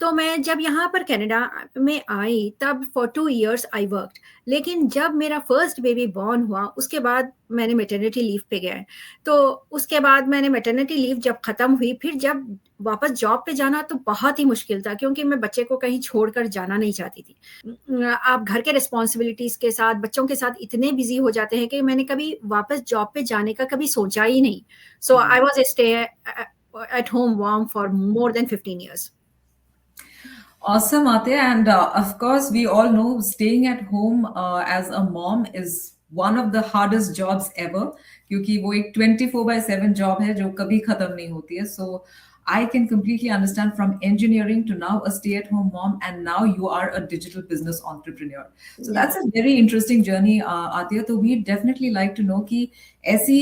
तो मैं जब यहाँ पर कनाडा में आई तब फॉर 2 इयर्स आई वर्क्ड। लेकिन जब मेरा फर्स्ट बेबी बॉर्न हुआ उसके बाद मैंने मैटरनिटी लीव पे गया। तो उसके बाद मैंने मैटरनिटी लीव जब खत्म हुई फिर जब वापस जॉब पे जाना तो बहुत ही मुश्किल था क्योंकि मैं बच्चे को कहीं छोड़कर जाना नहीं चाहती थी। आप घर के रिस्पॉन्सिबिलिटीज के साथ बच्चों के साथ इतने बिजी हो जाते हैं कि मैंने कभी वापस जॉब पे जाने का कभी सोचा ही नहीं। So I was a stay at home warm for more than 15 years. Awesome, Atya. And of course, we all know staying at home as a mom is one of the hardest jobs ever क्योंकि वो एक 24/7 job है जो कभी खत्म नहीं होती है. So I can completely understand from engineering to now a stay-at-home mom, and now you are a digital business entrepreneur. So Yeah. that's a very interesting journey, Atya. So we'd definitely like to know कि ऐसी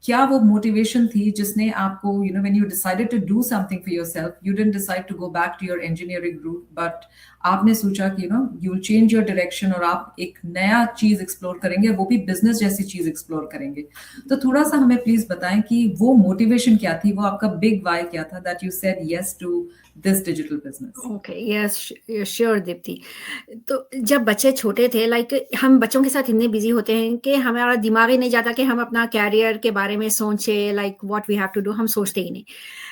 क्या वो motivation थी जिसने आपको when you decided to do something for yourself, you didn't decide to go back to your engineering route, but आपने सोचा कि you will change your direction और आप एक नया चीज एक्सप्लोर करेंगे, वो भी बिजनेस जैसी चीज एक्सप्लोर करेंगे. तो थोड़ा सा हमें प्लीज बताएं कि वो मोटिवेशन क्या थी, वो आपका बिग वाई क्या था that you said yes to this digital business. Okay, yes, sure Deepti. तो जब बच्चे छोटे थे, लाइक हम बच्चों के साथ इतने बिजी होते हैं कि हमारा दिमाग ही नहीं जाता कि हम अपना कैरियर के बारे में सोचे, like what we have to do, हम सोचते ही नहीं।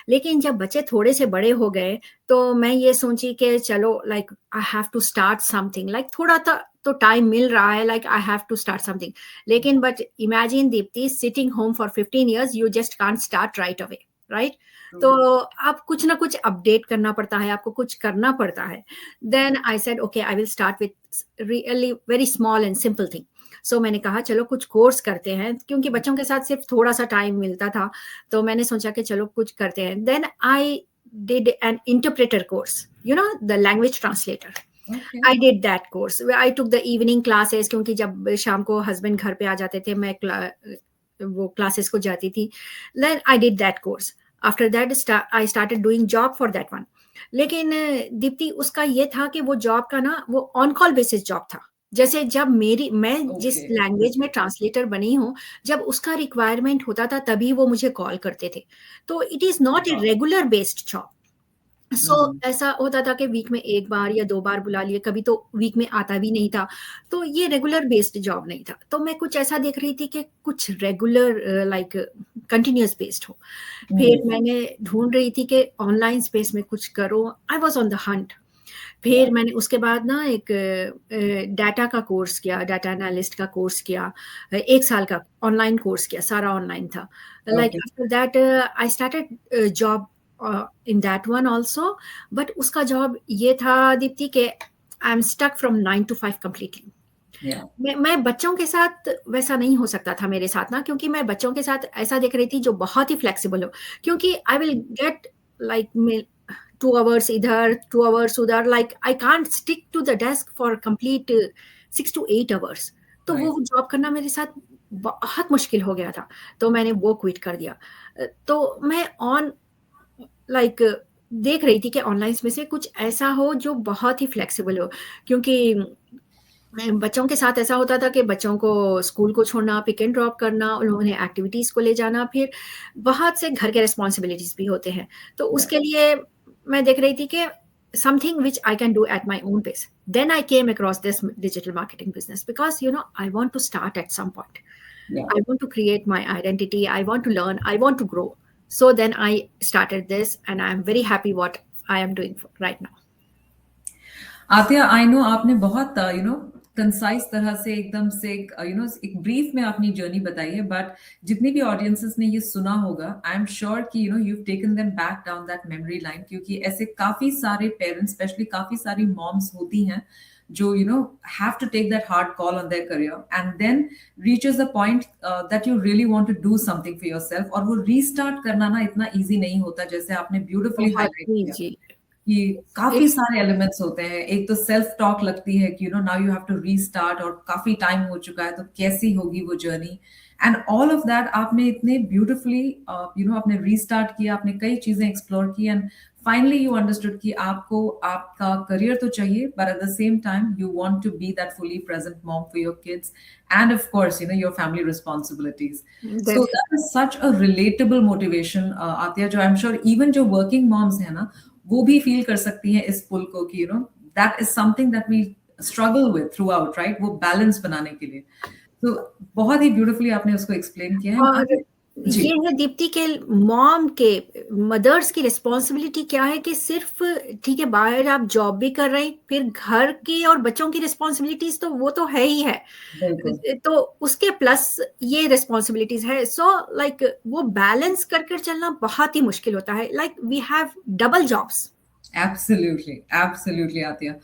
लेकिन जब बच्चे थोड़े से बड़े हो गए तो मैं ये सोची कि चलो like I have to start something, like थोड़ा तो टाइम मिल रहा है, like I have to start something. लेकिन but imagine Deepti, sitting home for 15 years, you just can't start right away, right? तो आप कुछ ना कुछ अपडेट करना पड़ता है, आपको कुछ करना पड़ता है। Then I said okay, I will start with really very small and simple thing. So मैंने कहा चलो कुछ कोर्स करते हैं, क्योंकि बच्चों के साथ सिर्फ थोड़ा सा टाइम मिलता था, तो मैंने सोचा कि चलो कुछ करते हैं। Then I did an interpreter course, the language translator. I did that course. I took the evening classes क्योंकि जब शाम को हस्बैंड घर पे आ जाते थे, मैं वो क्लासेस को जाती थी। Then I did that course. After that I started doing job for that one. लेकिन दीप्ति, उसका ये था कि वो जॉब का ना वो ऑन कॉल बेसिस जॉब था। जैसे जब मैं जिस लैंग्वेज में ट्रांसलेटर बनी हूँ, जब उसका रिक्वायरमेंट होता था तभी वो मुझे कॉल करते थे। तो it is not a regular based job. So ऐसा होता था कि वीक में 1 बार या 2 बार बुला लिए, कभी तो वीक में आता भी नहीं था। तो ये रेगुलर बेस्ड जॉब नहीं था। तो मैं कुछ ऐसा देख रही थी कि कुछ रेगुलर लाइक कंटिन्यूअस बेस्ड हो। फिर मैंने ढूंढ रही थी कि ऑनलाइन स्पेस में कुछ करो। I was on the Hunt. फिर मैंने उसके बाद ना एक डाटा का कोर्स किया, डाटा एनालिस्ट का कोर्स किया, 1 साल का ऑनलाइन कोर्स किया, सारा ऑनलाइन था। Like after that I started job in that one also, but उसका जॉब ये था दीप्ति के I am stuck from 9 to 5 completely। मैं बच्चों के साथ वैसा नहीं हो सकता था मेरे साथ ना, क्योंकि मैं बच्चों के साथ ऐसा देख रही थी जो बहुत ही फ्लेक्सिबल हो, क्योंकि I will get like 2 hours इधर 2 hours उधर, like I can't stick to the desk for complete 6 to 8 hours। तो वो जॉब करना मेरे साथ बहुत मुश्किल हो गया था, तो मैंने वो क्विट कर दिया। तो मैं लाइक देख रही थी कि ऑनलाइन में से कुछ ऐसा हो जो बहुत ही फ्लेक्सिबल हो, क्योंकि बच्चों के साथ ऐसा होता था कि बच्चों को स्कूल को छोड़ना, पिक एंड ड्रॉप करना, उन्हें एक्टिविटीज को ले जाना, फिर बहुत से घर के रिस्पॉन्सिबिलिटीज भी होते हैं। तो उसके लिए मैं देख रही थी कि something which I can do at my own pace. Then I came across this digital marketing business because I want to start at some point. I want to create my identity. I want to learn. I want to grow. So then I started this, and I'm very happy what I am doing right now. Atiya, I know आपने बहुत concise तरह से एकदम से एक brief में अपनी journey बताई है, बट जितनी भी ऑडियंसेस ने ये सुना होगा, आई एम श्योर कि you taken them back down that memory line, क्योंकि ऐसे काफी सारे पेरेंट्स, स्पेशली काफी सारी मॉम्स होती हैं जो have to take that hard call on their career and then reaches a point that you really want to do something for yourself, और वो रीस्टार्ट करना ना इतना इजी नहीं होता, जैसे आपने ब्यूटीफुली हाईलाइट किया कि काफी सारे एलिमेंट्स होते हैं। एक तो सेल्फ टॉक लगती है कि now you have to restart, और काफी टाइम हो चुका है तो कैसी होगी वो journey, and all of that आपने इतने ब्यूटीफुली आपने रीस्टार्ट किया, आपने कई चीजें एक्सप्लोर की, एंड फाइनली यू अंडरस्टूड कि आपको आपका करियर तो चाहिए, but at the same time you want to be that fully present mom for your kids and of course your family responsibilities. So that is such a relatable motivation, Atya, jo I'm sure even jo working moms hai na, वो भी feel कर सकती हैं इस pull को कि that is something that we struggle with throughout, right? वो balance बनाने के लिए। तो बहुत ही ब्यूटीफुली आपने उसको एक्सप्लेन किया है। और जी। ये है दीप्ति के मॉम के मदर्स की रिस्पॉन्सिबिलिटी क्या है कि सिर्फ ठीक है बाहर आप जॉब भी कर रहे हैं, फिर घर की और बच्चों की रिस्पॉन्सिबिलिटीज तो वो तो है ही है, बिल्कुल। तो उसके प्लस ये रिस्पॉन्सिबिलिटीज है। सो लाइक वो बैलेंस कर कर चलना बहुत ही मुश्किल होता है, like we have double jobs. Absolutely, absolutely Atiya.